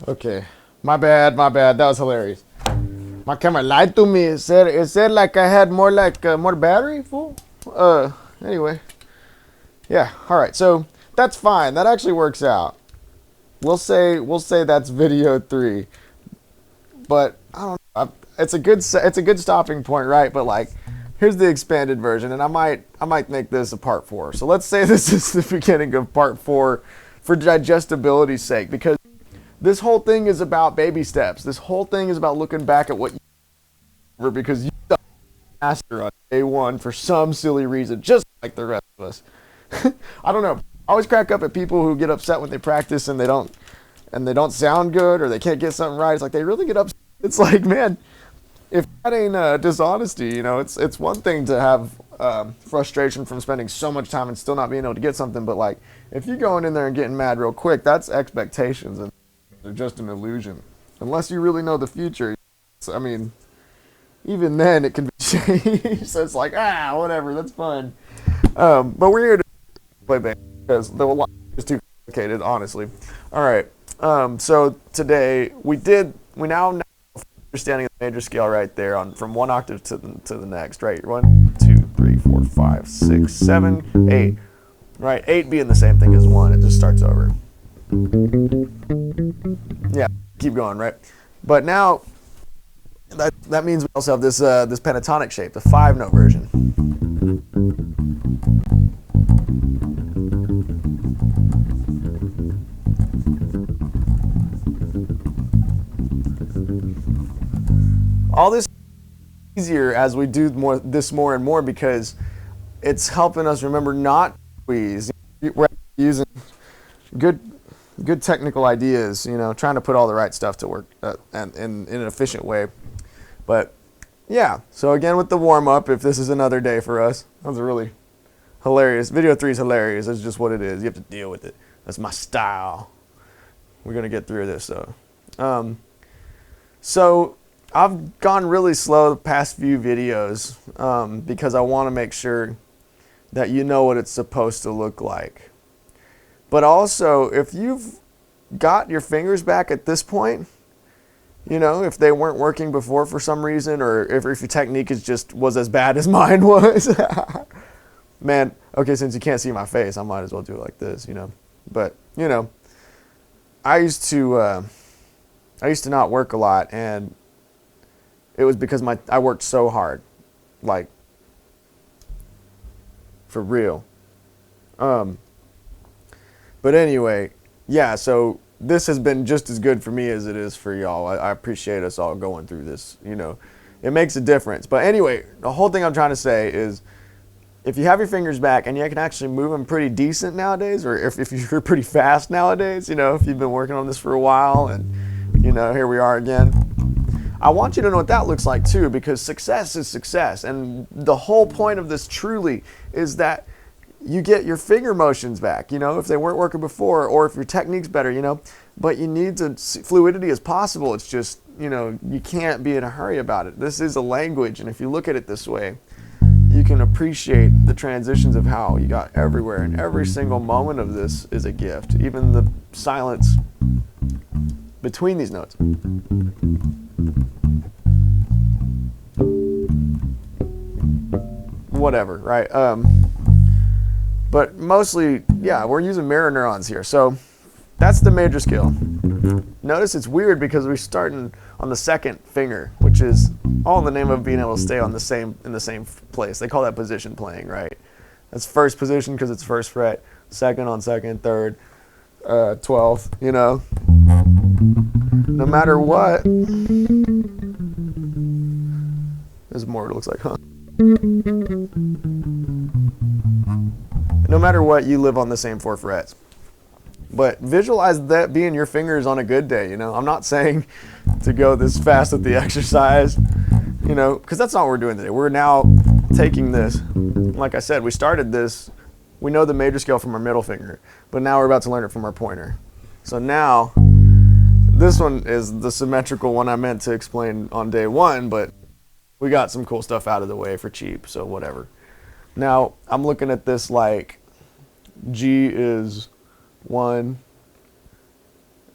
Okay. My bad, my bad. That was hilarious. My camera lied to me. It said like I had more battery, fool. Anyway. Yeah, all right. So that's fine. That actually works out. We'll say that's video 3. But I don't know. It's a good stopping point, right? But like here's the expanded version, and I might make this a part 4. So let's say this is the beginning of part 4 for digestibility's sake, because this whole thing is about baby steps. This whole thing is about looking back at what you because you master on day 1 for some silly reason, just like the rest of us. I don't know. I always crack up at people who get upset when they practice and they don't sound good, or they can't get something right. It's like they really get upset. It's like, man, if that ain't dishonesty, it's one thing to have frustration from spending so much time and still not being able to get something, but like if you're going in there and getting mad real quick, that's expectations, and they're just an illusion. Unless you really know the future, I mean, even then it can be changed. So it's like, whatever, that's fun. But we're here to play band because the line is too complicated, honestly. All right. So today we now know understanding the major scale right there from one octave to the next, right? 1, 2, 3, 4, 5, 6, 7, 8. Right? 8 being the same thing as 1. It just starts over. Yeah, keep going, right? But now that means we also have this pentatonic shape, the 5-note version. All this is easier as we do more and more because it's helping us remember not to squeeze. We're using good technical ideas, trying to put all the right stuff to work and in an efficient way. But yeah, so again with the warm-up, if this is another day for us, that was a really hilarious. Video 3 is hilarious. That's just what it is. You have to deal with it. That's my style. We're going to get through this, though. So I've gone really slow the past few videos because I want to make sure that you know what it's supposed to look like. But also, if you've got your fingers back at this point, if they weren't working before for some reason, or if your technique was as bad as mine was, man, okay, since you can't see my face, I might as well do it like this, But, I used to not work a lot, and it was because I worked so hard, like, for real. But anyway, yeah, so this has been just as good for me as it is for y'all. I appreciate us all going through this, It makes a difference. But anyway, the whole thing I'm trying to say is if you have your fingers back and you can actually move them pretty decent nowadays, or if you're pretty fast nowadays, if you've been working on this for a while and, here we are again. I want you to know what that looks like too, because success is success. And the whole point of this truly is that you get your finger motions back, if they weren't working before, or if your technique's better, but you need fluidity as possible. It's just, you can't be in a hurry about it. This is a language, and if you look at it this way, you can appreciate the transitions of how you got everywhere, and every single moment of this is a gift, even the silence between these notes. Whatever, right? But mostly, yeah, we're using mirror neurons here. So that's the major scale. Notice it's weird because we're starting on the second finger, which is all in the name of being able to stay in the same place. They call that position playing, right? That's first position because it's first fret, second on second, third, 12th, No matter what. There's more, it looks like, huh? No matter what, you live on the same 4 frets. But visualize that being your fingers on a good day, I'm not saying to go this fast with the exercise, because that's not what we're doing today. We're now taking this. Like I said, we started this. We know the major scale from our middle finger, but now we're about to learn it from our pointer. So now, this one is the symmetrical one I meant to explain on day 1, but we got some cool stuff out of the way for cheap, so whatever. Now, I'm looking at this like G is 1,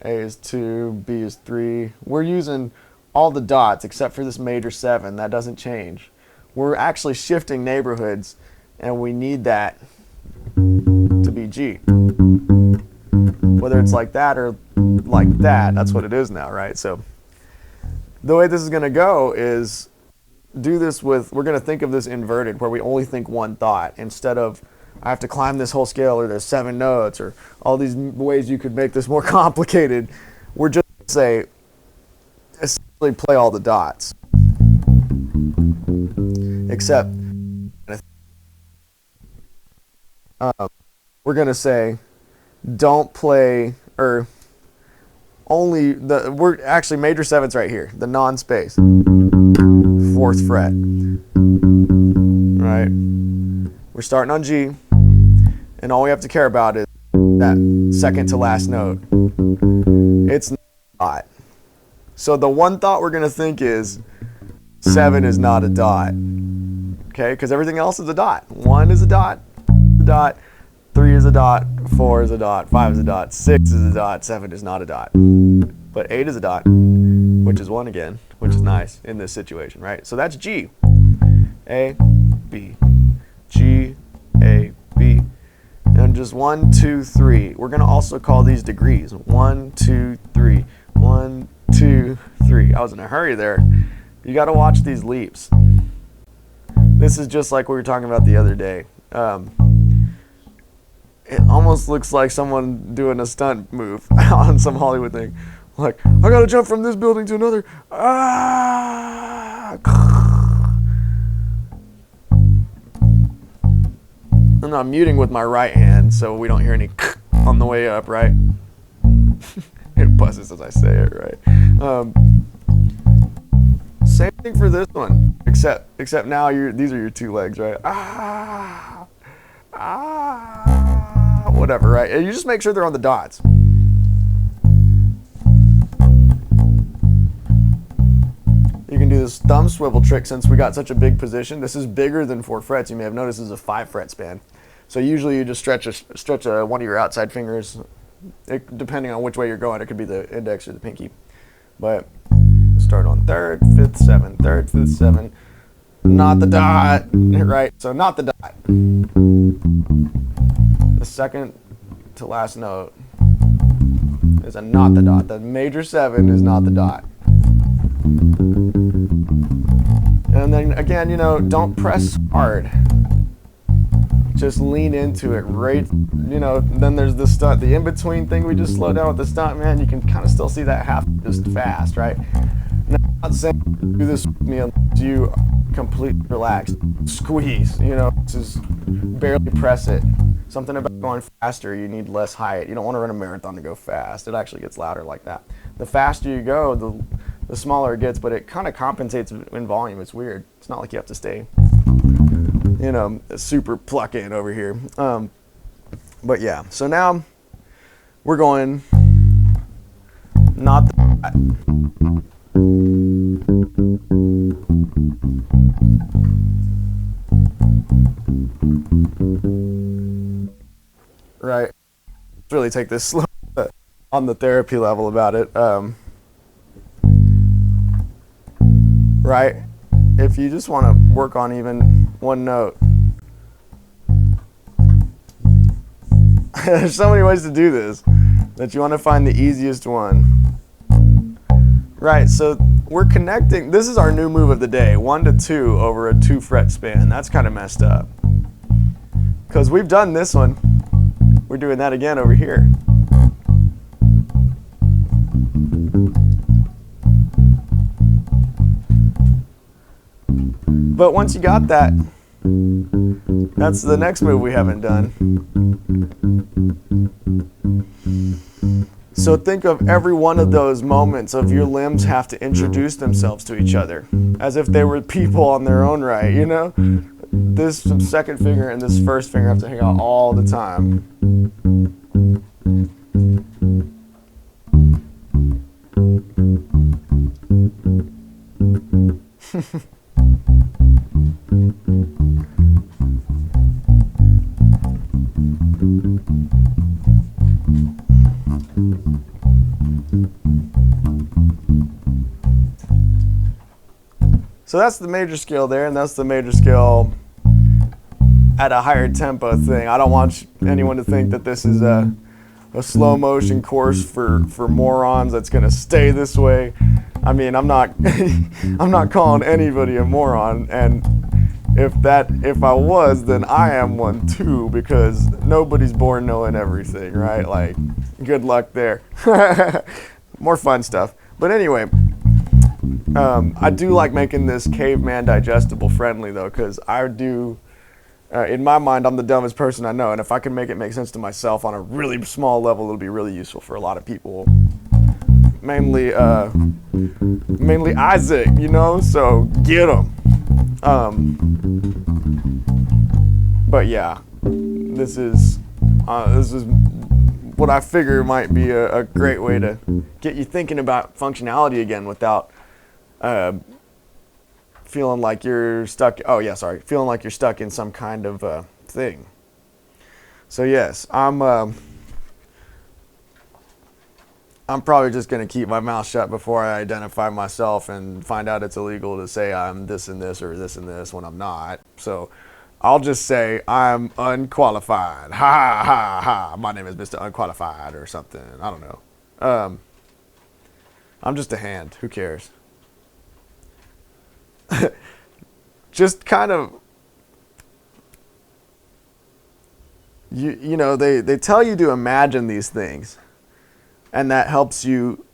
A is 2, B is 3. We're using all the dots except for this major 7. That doesn't change. We're actually shifting neighborhoods, and we need that to be G. Whether it's like that or like that, that's what it is now, right? So the way this is going to go is do this with, we're going to think of this inverted, where we only think one thought instead of I have to climb this whole scale, or there's 7 notes, or all these ways you could make this more complicated. We're just going to say, essentially play all the dots. Except, we're going to say, don't play, or only the, we're actually major 7's right here, the non-space, 4th fret, right? We're starting on G, and all we have to care about is that second to last note. It's not a dot. So the one thought we're going to think is 7 is not a dot, okay? Because everything else is a dot. 1 is a dot, 3 is a dot, 4 is a dot, 5 is a dot, 6 is a dot, 7 is not a dot. But 8 is a dot, which is 1 again, which is nice in this situation, right? So that's G. A, B, G, A, B. And just 1, 2, 3. We're going to also call these degrees. 1, 2, 3. 1, 2, 3. I was in a hurry there. You got to watch these leaps. This is just like we were talking about the other day. It almost looks like someone doing a stunt move on some Hollywood thing. Like, I gotta jump from this building to another. Ah! And I'm muting with my right hand so we don't hear any on the way up, right? It buzzes as I say it, right? Same thing for this one, except now these are your 2 legs, right? Ah! Ah! Whatever, right? And you just make sure they're on the dots. You can do this thumb swivel trick since we got such a big position. This is bigger than 4 frets. You may have noticed this is a 5 fret span. So usually you just stretch one of your outside fingers. Depending on which way you're going, it could be the index or the pinky. But start on 3rd, 5th, 7th, 3rd, 5th, 7th. Not the dot, right? So not the dot. The second to last note is a not the dot. The major 7 is not the dot. And then again, don't press hard. Just lean into it, right? Then there's the stunt, the in-between thing. We just slow down with the stunt, man. You can kind of still see that half just fast, right? Now, I'm not saying do this with me unless you completely relax. Squeeze, just barely press it. Something about going faster, you need less height. You don't want to run a marathon to go fast. It actually gets louder like that. The faster you go, the smaller it gets, but it kind of compensates in volume. It's weird. It's not like you have to stay, super pluck in over here. But yeah, so now we're going not the dot. Right. Let's really take this slow on the therapy level about it. Right? If you just want to work on even one note. There's so many ways to do this that you want to find the easiest one. Right, so we're connecting. This is our new move of the day, 1 to 2 over a 2 fret span. That's kind of messed up. Because we've done this one. We're doing that again over here. But once you got that, that's the next move we haven't done. So think of every one of those moments of your limbs have to introduce themselves to each other as if they were people on their own right, This second finger and this first finger have to hang out all the time. So that's the major scale there, and that's the major scale at a higher tempo thing. I don't want anyone to think that this is a slow motion course for morons that's gonna stay this way. I mean, I'm not I'm not calling anybody a moron, and if I was, then I am one too, because nobody's born knowing everything, right? Like, good luck there. More fun stuff. But anyway, I do like making this caveman digestible friendly though, because I do. In my mind, I'm the dumbest person I know, and if I can make it make sense to myself on a really small level, it'll be really useful for a lot of people. Mainly Isaac, you know. So get him. But yeah, this is what I figure might be a great way to get you thinking about functionality again without feeling like you're stuck. Feeling like you're stuck in some kind of thing. So yes, I'm probably just gonna keep my mouth shut before I identify myself and find out it's illegal to say I'm this and this or this and this when I'm not. So I'll just say I'm unqualified. Ha ha ha. My name is Mr. Unqualified or something. I don't know. I'm just a hand. Who cares? Just kind of, you know, they tell you to imagine these things, and that helps you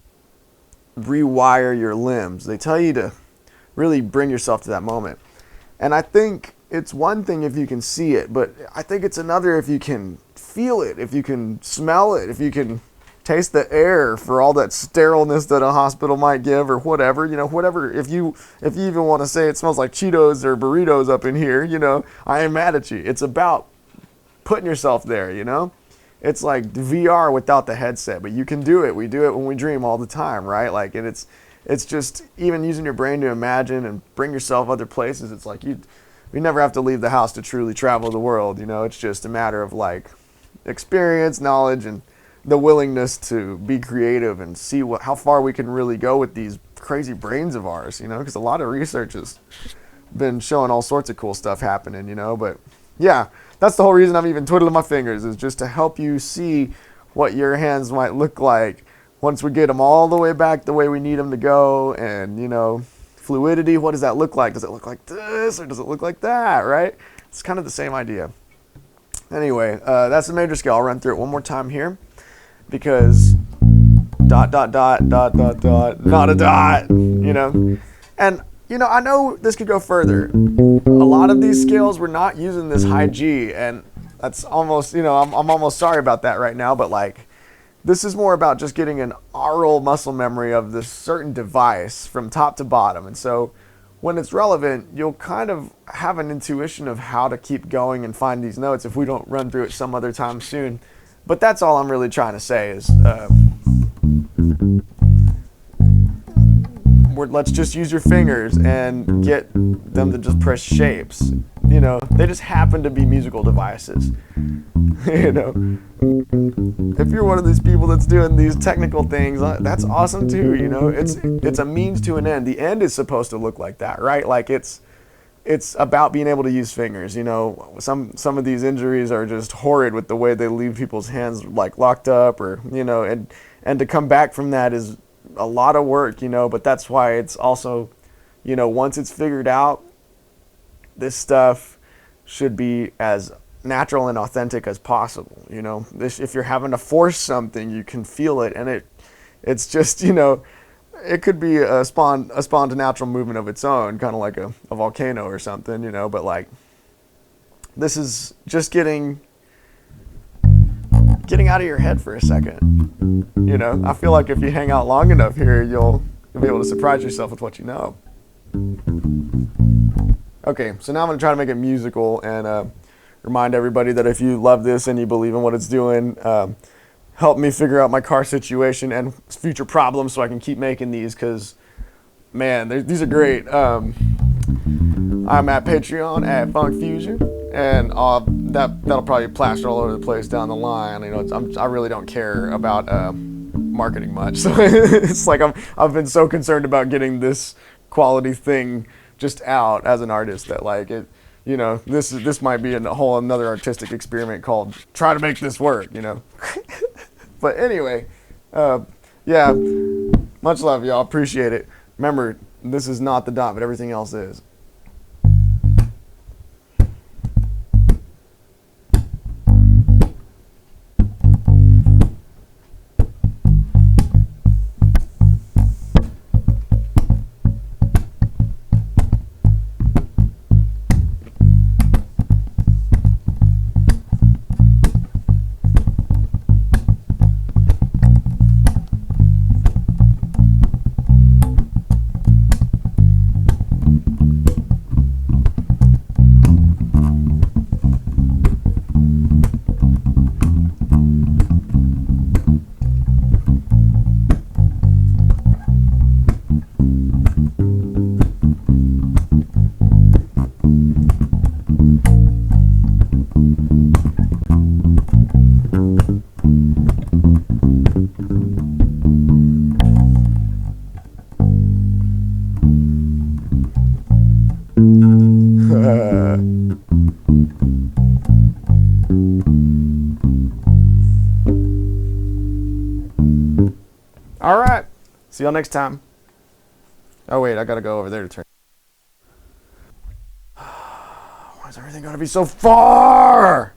rewire your limbs. They tell you to really bring yourself to that moment. And I think it's one thing if you can see it, but I think it's another if you can feel it, if you can smell it, if you can taste the air for all that sterileness that a hospital might give or whatever, you know, whatever. If you even want to say it smells like Cheetos or burritos up in here, you know, I ain't mad at you. It's about putting yourself there, you know. It's like VR without the headset, but you can do it. We do it when we dream all the time, right? Like, and it's just even using your brain to imagine and bring yourself other places. It's like we never have to leave the house to truly travel the world, you know. It's just a matter of like experience, knowledge, and the willingness to be creative and see how far we can really go with these crazy brains of ours, you know, because a lot of research has been showing all sorts of cool stuff happening, you know. But yeah, that's the whole reason I'm even twiddling my fingers, is just to help you see what your hands might look like once we get them all the way back the way we need them to go. And, you know, fluidity, what does that look like? Does it look like this or does it look like that, right? It's kind of the same idea. Anyway, that's the major scale. I'll run through it one more time here, because ... not a dot, you know. And, you know, I know this could go further. A lot of these scales, we're not using this high G, and that's almost, you know, I'm almost sorry about that right now, but like, this is more about just getting an aural muscle memory of this certain device from top to bottom. And so when it's relevant, you'll kind of have an intuition of how to keep going and find these notes if we don't run through it some other time soon. But that's all I'm really trying to say is let's just use your fingers and get them to just press shapes. You know, they just happen to be musical devices. You know, if you're one of these people that's doing these technical things, that's awesome too. You know, it's a means to an end. The end is supposed to look like that, right? Like it's about being able to use fingers. You know, some of these injuries are just horrid with the way they leave people's hands like locked up, or, you know, and to come back from that is a lot of work, you know. But that's why it's also, you know, once it's figured out, this stuff should be as natural and authentic as possible. You know, if you're having to force something, you can feel it, and it's just, you know, it could be a spawn to natural movement of its own, kind of like a volcano or something, you know. But like, this is just getting out of your head for a second. You know, I feel like if you hang out long enough here, you'll be able to surprise yourself with what you know. Okay, so now I'm going to try to make it musical and remind everybody that if you love this and you believe in what it's doing, help me figure out my car situation and future problems so I can keep making these, because, man, these are great. I'm at Patreon at Funk Fusion, and that'll probably plaster all over the place down the line. You know, I really don't care about marketing much, so it's like I've been so concerned about getting this quality thing just out as an artist that like it, you know, this might be a whole another artistic experiment called try to make this work, you know. But anyway, yeah, much love, y'all. Appreciate it. Remember, this is not the dot, but everything else is. All right. See y'all next time. Oh, wait, I got to go over there to turn. Why is everything got to be so far?